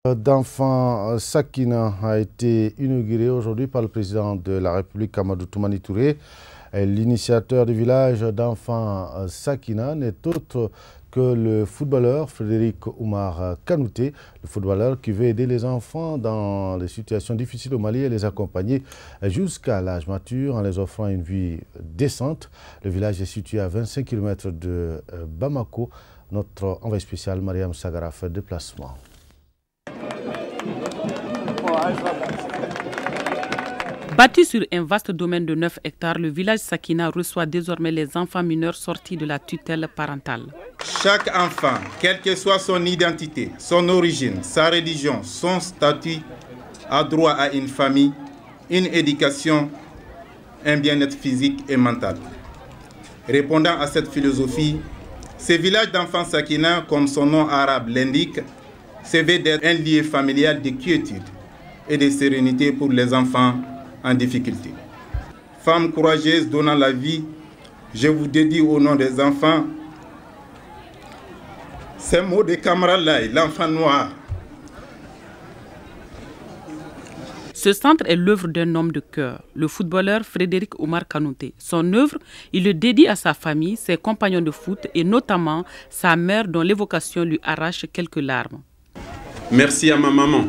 D'enfants Sakina a été inauguré aujourd'hui par le président de la République, Amadou Toumani Touré. L'initiateur du village d'enfants Sakina n'est autre que le footballeur Frédéric Oumar Kanouté, le footballeur qui veut aider les enfants dans les situations difficiles au Mali et les accompagner jusqu'à l'âge mature en les offrant une vie décente. Le village est situé à 25 km de Bamako. Notre envoyé spécial, Mariam Sagara, fait déplacement. Bâti sur un vaste domaine de 9 hectares, le village Sakina reçoit désormais les enfants mineurs sortis de la tutelle parentale. Chaque enfant, quelle que soit son identité, son origine, sa religion, son statut, a droit à une famille, une éducation, un bien-être physique et mental. Répondant à cette philosophie, ce village d'enfants Sakina, comme son nom arabe l'indique, se veut d'être un lieu familial de quiétude et de sérénité pour les enfants en difficulté. Femme courageuse donnant la vie, je vous dédie au nom des enfants ces mots de Kamralai, l'enfant noir. Ce centre est l'œuvre d'un homme de cœur, le footballeur Frédéric Oumar Kanouté. Son œuvre, il le dédie à sa famille, ses compagnons de foot et notamment sa mère dont l'évocation lui arrache quelques larmes. Merci à ma maman.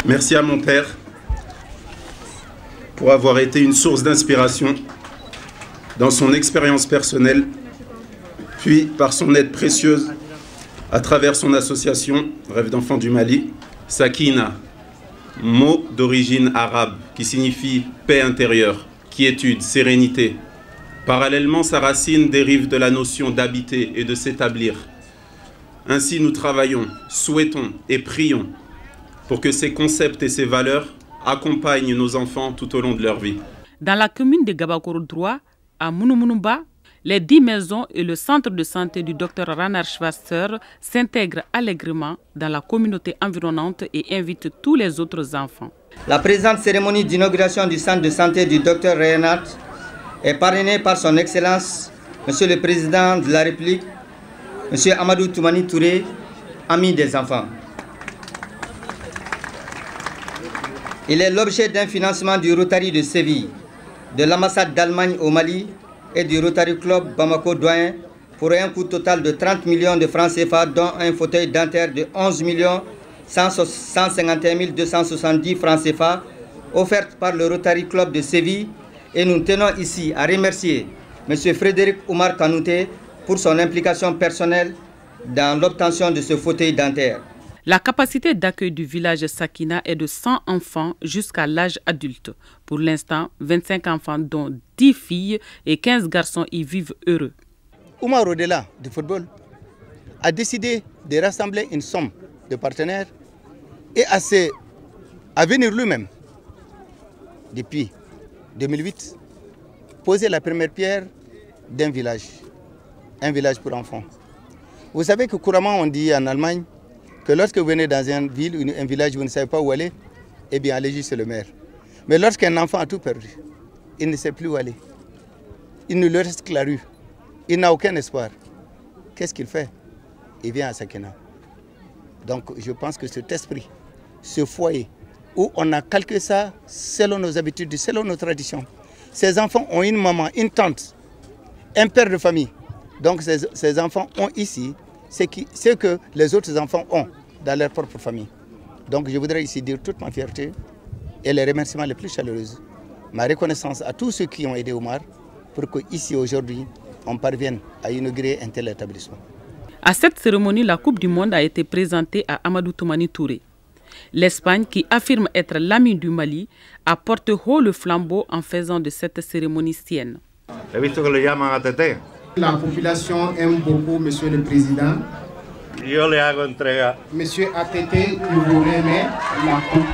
Merci à mon père pour avoir été une source d'inspiration dans son expérience personnelle, puis par son aide précieuse à travers son association Rêve d'enfants du Mali, Sakina, mot d'origine arabe qui signifie paix intérieure, quiétude, sérénité. Parallèlement, sa racine dérive de la notion d'habiter et de s'établir. Ainsi, nous travaillons, souhaitons et prions pour que ces concepts et ces valeurs accompagnent nos enfants tout au long de leur vie. Dans la commune de Gabakoro III, à Mounoumounoumba, les 10 maisons et le centre de santé du Dr Ranar Schwasser s'intègrent allègrement dans la communauté environnante et invitent tous les autres enfants. La présente cérémonie d'inauguration du centre de santé du Dr Ranar est parrainée par son Excellence, Monsieur le Président de la République, Monsieur Amadou Toumani Touré, ami des enfants. Il est l'objet d'un financement du Rotary de Séville, de l'ambassade d'Allemagne au Mali et du Rotary Club Bamako Doyen pour un coût total de 30 millions de francs CFA, dont un fauteuil dentaire de 11 151 270 francs CFA, offerte par le Rotary Club de Séville. Et nous tenons ici à remercier M. Frédéric Oumar Kanouté pour son implication personnelle dans l'obtention de ce fauteuil dentaire. La capacité d'accueil du village Sakina est de 100 enfants jusqu'à l'âge adulte. Pour l'instant, 25 enfants, dont 10 filles et 15 garçons y vivent heureux. Oumar, au-delà du football, a décidé de rassembler une somme de partenaires et à venir lui-même, depuis 2008, poser la première pierre d'un village, un village pour enfants. Vous savez que couramment on dit en Allemagne que lorsque vous venez dans une ville ou un village, vous ne savez pas où aller, eh bien allez juste le maire. Mais lorsqu'un enfant a tout perdu, il ne sait plus où aller. Il ne lui reste que la rue. Il n'a aucun espoir. Qu'est-ce qu'il fait? Il vient à Sakina. Donc je pense que cet esprit, ce foyer, où on a calqué ça selon nos habitudes, selon nos traditions. Ces enfants ont une maman, une tante, un père de famille. Donc ces enfants ont ici ce que les autres enfants ont dans leur propre famille. Donc je voudrais ici dire toute ma fierté et les remerciements les plus chaleureux. Ma reconnaissance à tous ceux qui ont aidé Oumar pour qu'ici aujourd'hui on parvienne à inaugurer un tel établissement. À cette cérémonie, la Coupe du Monde a été présentée à Amadou Toumani Touré. L'Espagne, qui affirme être l'ami du Mali, a porté haut le flambeau en faisant de cette cérémonie sienne. La population aime beaucoup Monsieur le Président. Monsieur ATT, il vous remet la coupe.